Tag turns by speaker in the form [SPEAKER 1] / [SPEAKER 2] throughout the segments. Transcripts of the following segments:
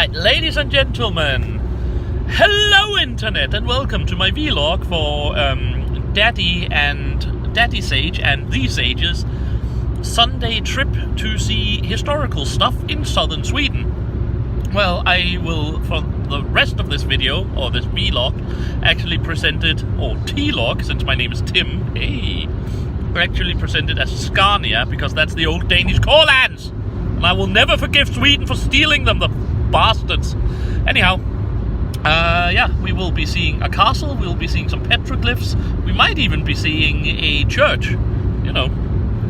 [SPEAKER 1] Alright, ladies and gentlemen, hello internet, and welcome to my vlog for Daddy Sage and the Sage's Sunday trip to see historical stuff in southern Sweden. Well, I will, for the rest of this video, or this vlog, actually present it, or T-log, since my name is Tim, hey, actually present it as Scania, because that's the old Danish Corlands, and I will never forgive Sweden for stealing them, the bastards. Anyhow, yeah, we will be seeing a castle, we'll be seeing some petroglyphs, we might even be seeing a church, you know,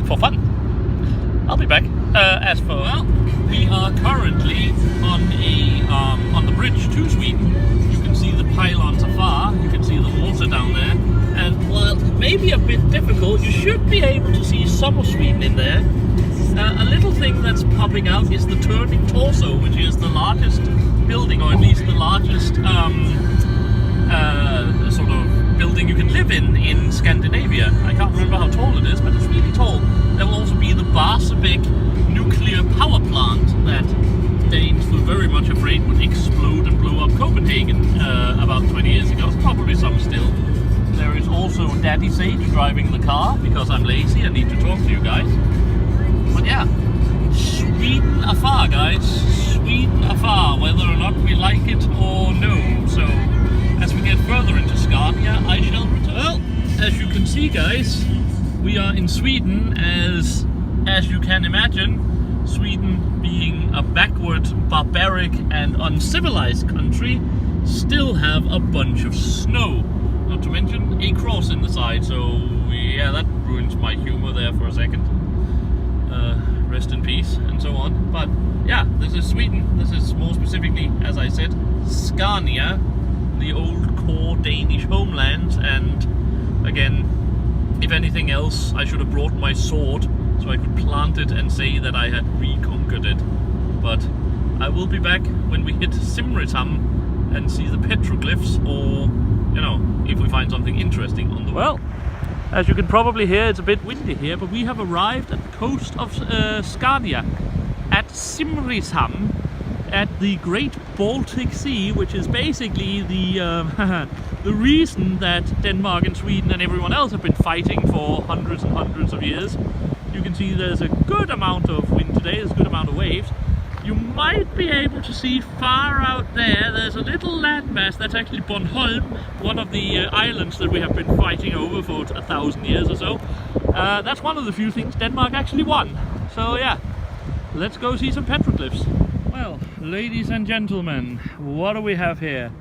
[SPEAKER 1] for fun. I'll be back. As for, well, we are currently on the bridge to Sweden. You can see the pylons afar, you can see the water down there, and while it may be a bit difficult, you should be able to see some of Sweden in there. A little thing that's popping out is the turning torso, which is the largest building, or at least the largest sort of building you can live in Scandinavia. I can't remember how tall it is, but it's really tall. There will also be the Barsebäck nuclear power plant that Danes were very much afraid would explode and blow up Copenhagen about 20 years ago. Probably some still. There is also Daddy Sage driving the car, because I'm lazy, I need to talk to you guys. But yeah, Sweden afar, guys. Sweden afar, whether or not we like it or no. So, as we get further into Scania, I shall return. Well, as you can see, guys, we are in Sweden, as you can imagine, Sweden being a backward, barbaric and uncivilized country, still have a bunch of snow. Not to mention a cross in the side, so yeah, that ruins my humor there for a second. Rest in peace and so on. But yeah, this is Sweden. This is more specifically, as I said, Scania, the old core Danish homeland. And again, if anything else, I should have brought my sword so I could plant it and say that I had reconquered it. But I will be back when we hit Simrishamn and see the petroglyphs, or, you know, if we find something interesting on the way. Well, as you can probably hear, it's a bit windy here, but we have arrived at the coast of Scania, at Simrishamn, at the Great Baltic Sea, which is basically the the reason that Denmark and Sweden and everyone else have been fighting for hundreds and hundreds of years. You can see there's a good amount of wind today, there's a good amount of waves. You might be able to see far out there, there's a little landmass, that's actually Bornholm, one of the islands that we have been fighting over for 1,000 years or so. That's one of the few things Denmark actually won. So yeah, let's go see some petroglyphs. Well, ladies and gentlemen, what do we have here?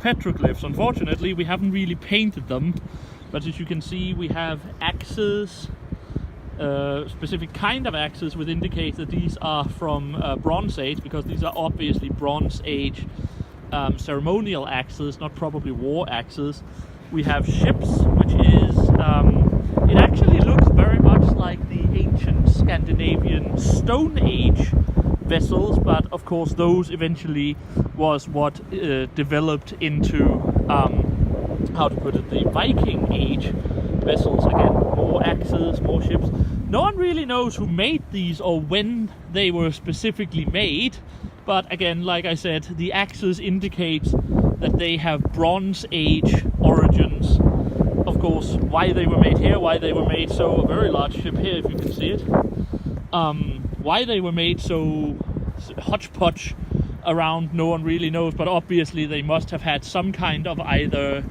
[SPEAKER 1] Petroglyphs. Unfortunately, we haven't really painted them, but as you can see, we have axes, specific kind of axes, which indicates that these are from Bronze Age, because these are obviously Bronze Age ceremonial axes, not probably war axes. We have ships, which is, it actually looks very much like the ancient Scandinavian Stone Age vessels, but of course those eventually was what developed into, how to put it, the Viking Age vessels. Again, more axes, more ships. No one really knows who made these or when they were specifically made, but again, like I said, the axes indicate that they have Bronze Age origins. Of course, why they were made here, why they were made so, a very large ship here if you can see it, why they were made so hodgepodge around, no one really knows, but obviously they must have had some kind of either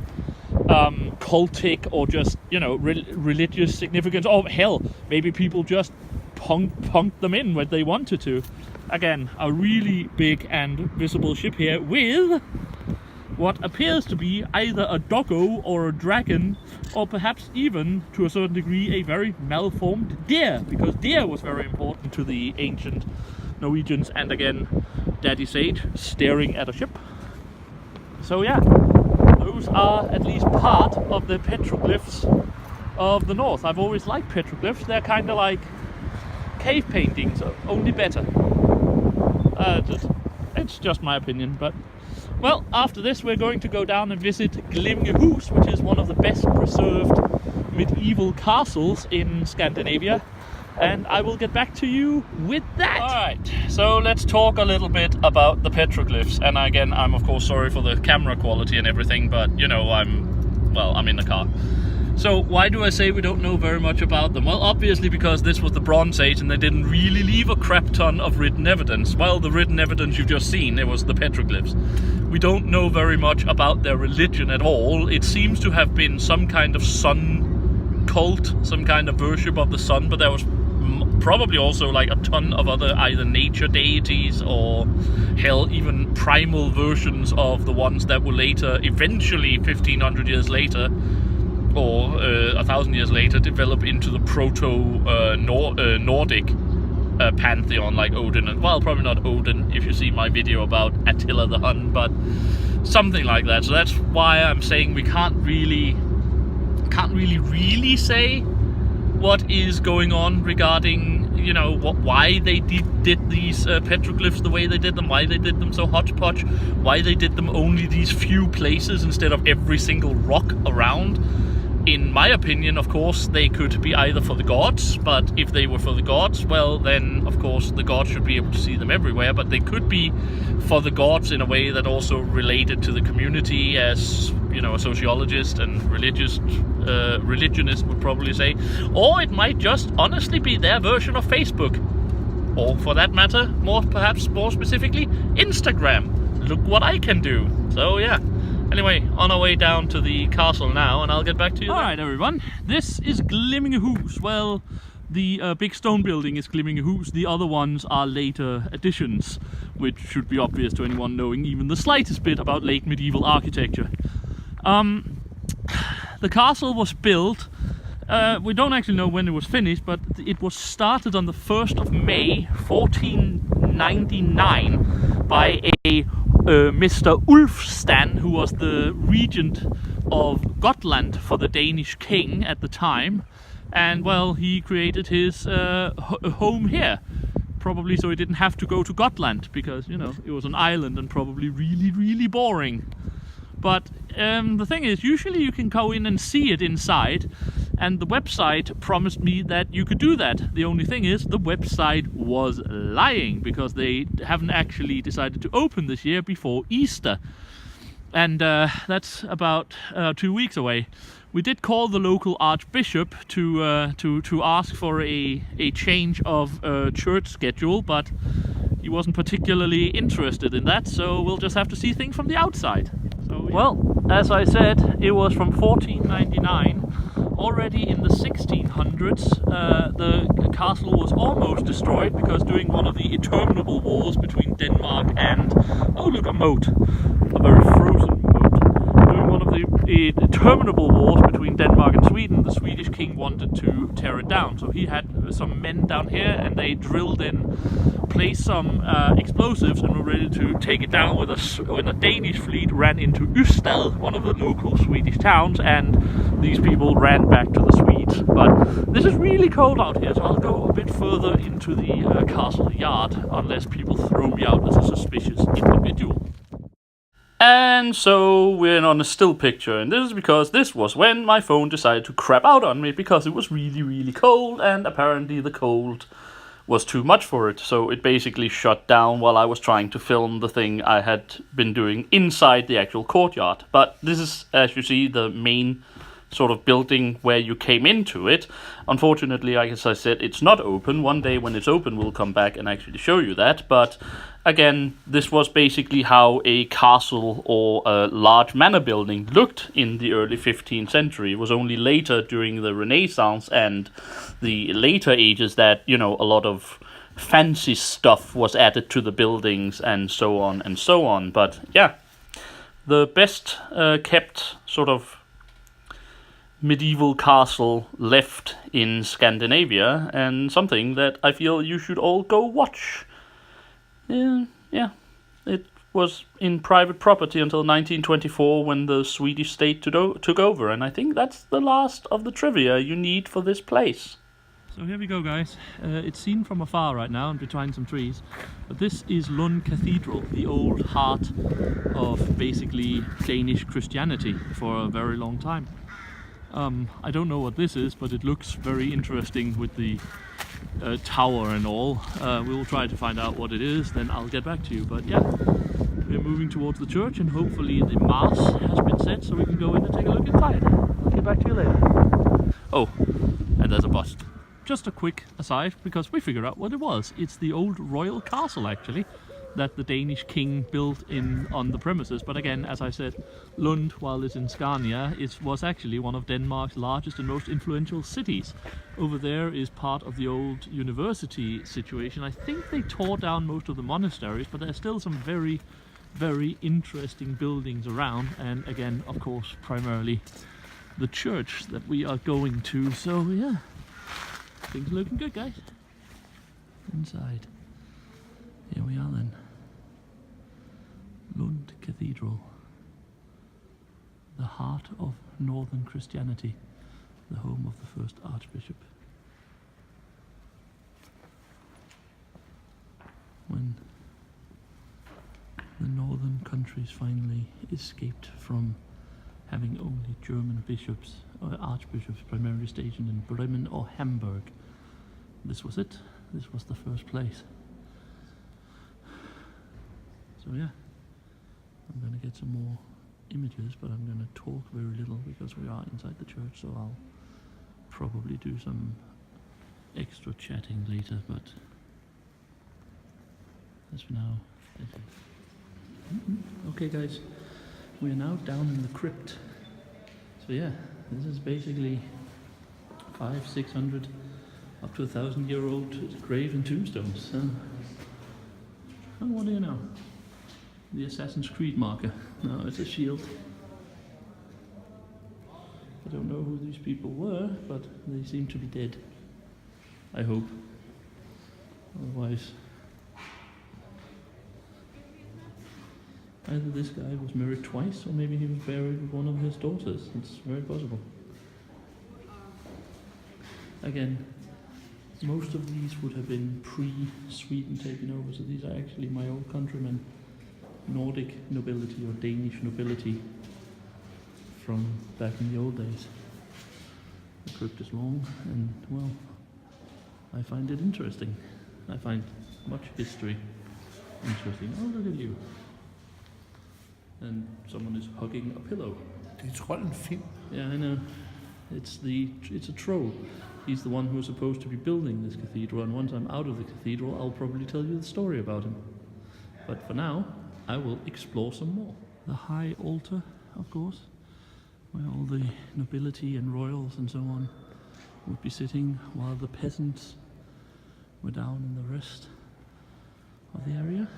[SPEAKER 1] cultic or just, you know, religious significance, or hell, maybe people just punked them in when they wanted to. Again, a really big and visible ship here with what appears to be either a doggo or a dragon, or perhaps even, to a certain degree, a very malformed deer, because deer was very important to the ancient Norwegians. And again, Daddy Sage staring at a ship. So yeah, those are at least part of the petroglyphs of the north. I've always liked petroglyphs. They're kind of like cave paintings, only better. It's just my opinion, but well, after this we're going to go down and visit Glimmerhus, which is one of the best preserved medieval castles in Scandinavia. and I will get back to you with that. Alright, so let's talk a little bit about the petroglyphs. And again, I'm of course sorry for the camera quality and everything, but you know, I'm in the car. So why do I say we don't know very much about them? Well, obviously because this was the Bronze Age and they didn't really leave a crap ton of written evidence. Well, the written evidence you've just seen, it was the petroglyphs. We don't know very much about their religion at all. It seems to have been some kind of sun cult, some kind of worship of the sun, but there was probably also like a ton of other either nature deities or hell, even primal versions of the ones that were later, eventually 1500 years later, or 1,000 years later, develop into the proto-Nordic pantheon like Odin. And well, probably not Odin if you see my video about Attila the Hun, but something like that. So that's why I'm saying we can't really say what is going on regarding, you know, why they did these petroglyphs the way they did them, why they did them so hodgepodge, why they did them only these few places instead of every single rock around. In my opinion, of course, they could be either for the gods, but if they were for the gods, well, then, of course, the gods should be able to see them everywhere, but they could be for the gods in a way that also related to the community, as, you know, a sociologist and religionist would probably say. Or it might just honestly be their version of Facebook. Or, for that matter, perhaps more specifically, Instagram. Look what I can do. So, yeah. Anyway, on our way down to the castle now, and I'll get back to you. Alright everyone, this is Glimmingehus. Well, the big stone building is Glimmingehus, the other ones are later additions, which should be obvious to anyone knowing even the slightest bit about late medieval architecture. The castle was built, we don't actually know when it was finished, but it was started on the 1st of May 1499 by a Mr. Ulfstan, who was the regent of Gotland for the Danish king at the time, and well, he created his home here, probably so he didn't have to go to Gotland, because, you know, it was an island and probably really boring. But the thing is, usually you can go in and see it inside, and the website promised me that you could do that. The only thing is, the website was lying, because they haven't actually decided to open this year before Easter. And that's about 2 weeks away. We did call the local archbishop to ask for a change of church schedule, but he wasn't particularly interested in that, so we'll just have to see things from the outside. So, yeah. Well, as I said, it was from 1499. Already in the 1600s, the castle was almost destroyed, because during one of the interminable wars between Denmark and, oh look, a moat, a very frozen moat. During one of the interminable wars between Denmark and Sweden, the Swedish king wanted to tear it down. So he had some men down here, and they drilled in, placed some explosives, and were ready to take it down when a Danish fleet ran into Ystad, one of the local Swedish towns, and these people ran back to the Swedes. But this is really cold out here, so I'll go a bit further into the castle yard, unless people throw me out as a suspicious individual. And so we're on a still picture, and this is because this was when my phone decided to crap out on me, because it was really cold, and apparently the cold was too much for it, so it basically shut down while I was trying to film the thing I had been doing inside the actual courtyard. But this is, as you see, the main sort of building where you came into it. Unfortunately, as I said, it's not open. One day when it's open, we'll come back and actually show you that. But again, this was basically how a castle or a large manor building looked in the early 15th century. It was only later, during the Renaissance and the later ages, that, you know, a lot of fancy stuff was added to the buildings and so on and so on. But yeah, the best kept sort of medieval castle left in Scandinavia, and something that I feel you should all go watch. Yeah, it was in private property until 1924, when the Swedish state took over, and I think that's the last of the trivia you need for this place. So here we go, guys. It's seen from afar right now and behind some trees, but this is Lund Cathedral, the old heart of basically Danish Christianity for a very long time. I don't know what this is, but it looks very interesting with the tower and all. We will try to find out what it is, then I'll get back to you. But yeah, we're moving towards the church, and hopefully the mass has been set so we can go in and take a look inside. I'll get back to you later. Oh, and there's a bust. Just a quick aside, because we figured out what it was. It's the old royal castle, actually, that the Danish king built on the premises. But again, as I said, Lund, while it's in Scania, was actually one of Denmark's largest and most influential cities. Over there is part of the old university situation. I think they tore down most of the monasteries, but there's still some very, very interesting buildings around. And again, of course, primarily the church that we are going to. So yeah, things are looking good, guys. Inside. Here we are then. Lund Cathedral. The heart of northern Christianity. The home of the first archbishop. When the northern countries finally escaped from having only German bishops or archbishops primarily stationed in Bremen or Hamburg, this was it. This was the first place. So yeah, I'm going to get some more images, but I'm going to talk very little because we are inside the church, so I'll probably do some extra chatting later, but as for now, that's it. Okay guys, we are now down in the crypt. So yeah, this is basically 500-600 up to 1,000-year-old grave and tombstones. And what do you know? The Assassin's Creed marker. No, it's a shield. I don't know who these people were, but they seem to be dead. I hope. Otherwise, either this guy was married twice, or maybe he was buried with one of his daughters. It's very possible. Again, most of these would have been pre-Sweden taken over, so these are actually my old countrymen, Nordic nobility or Danish nobility from back in the old days. The crypt is long, and well, I find it interesting. I find much history interesting. Oh, look at you. And someone is hugging a pillow.
[SPEAKER 2] Det er en film.
[SPEAKER 1] Yeah, I know. It's a troll. He's the one who's supposed to be building this cathedral, and once I'm out of the cathedral, I'll probably tell you the story about him. But for now, I will explore some more. The high altar, of course, where all the nobility and royals and so on would be sitting, while the peasants were down in the rest of the area.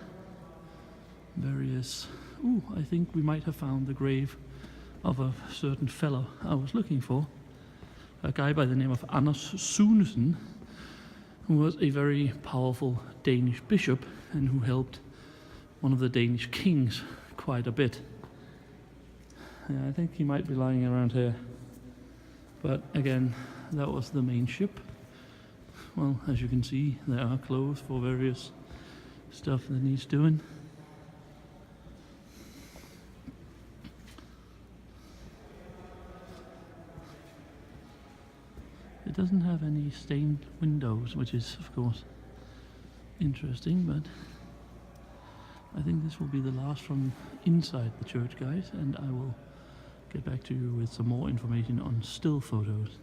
[SPEAKER 1] Various... Ooh, I think we might have found the grave of a certain fellow I was looking for. A guy by the name of Anders Sunesen, who was a very powerful Danish bishop and who helped one of the Danish kings quite a bit. Yeah, I think he might be lying around here. But again, that was the main ship. Well, as you can see, there are clothes for various stuff that needs doing. It doesn't have any stained windows, which is, of course, interesting, but I think this will be the last from inside the church, guys, and I will get back to you with some more information on still photos,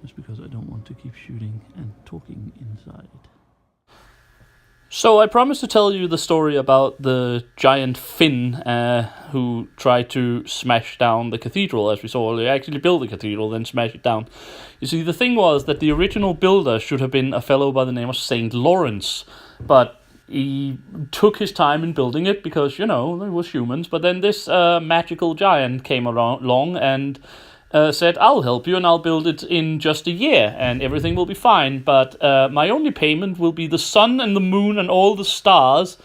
[SPEAKER 1] just because I don't want to keep shooting and talking inside. So I promised to tell you the story about the giant Finn who tried to smash down the cathedral, as we saw. They actually built the cathedral, then smash it down. You see, the thing was that the original builder should have been a fellow by the name of Saint Lawrence, but he took his time in building it because, you know, there was humans. But then this magical giant came along and said, I'll help you and I'll build it in just a year and everything will be fine. But my only payment will be the sun and the moon and all the stars,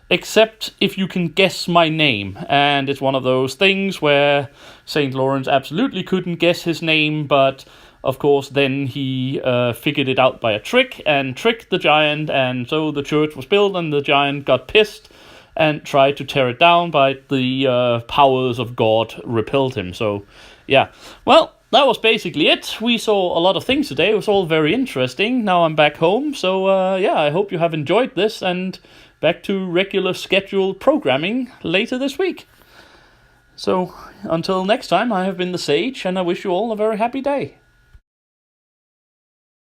[SPEAKER 1] except if you can guess my name. And it's one of those things where St. Lawrence absolutely couldn't guess his name, but of course then he figured it out by a trick and tricked the giant, and so the church was built and the giant got pissed and tried to tear it down, but the powers of God repelled him. So yeah, well, that was basically it. We saw a lot of things today. It was all very interesting. Now I'm back home, so I hope you have enjoyed this, and back to regular scheduled programming later this week. So until next time, I have been the Sage, and I wish you all a very happy day.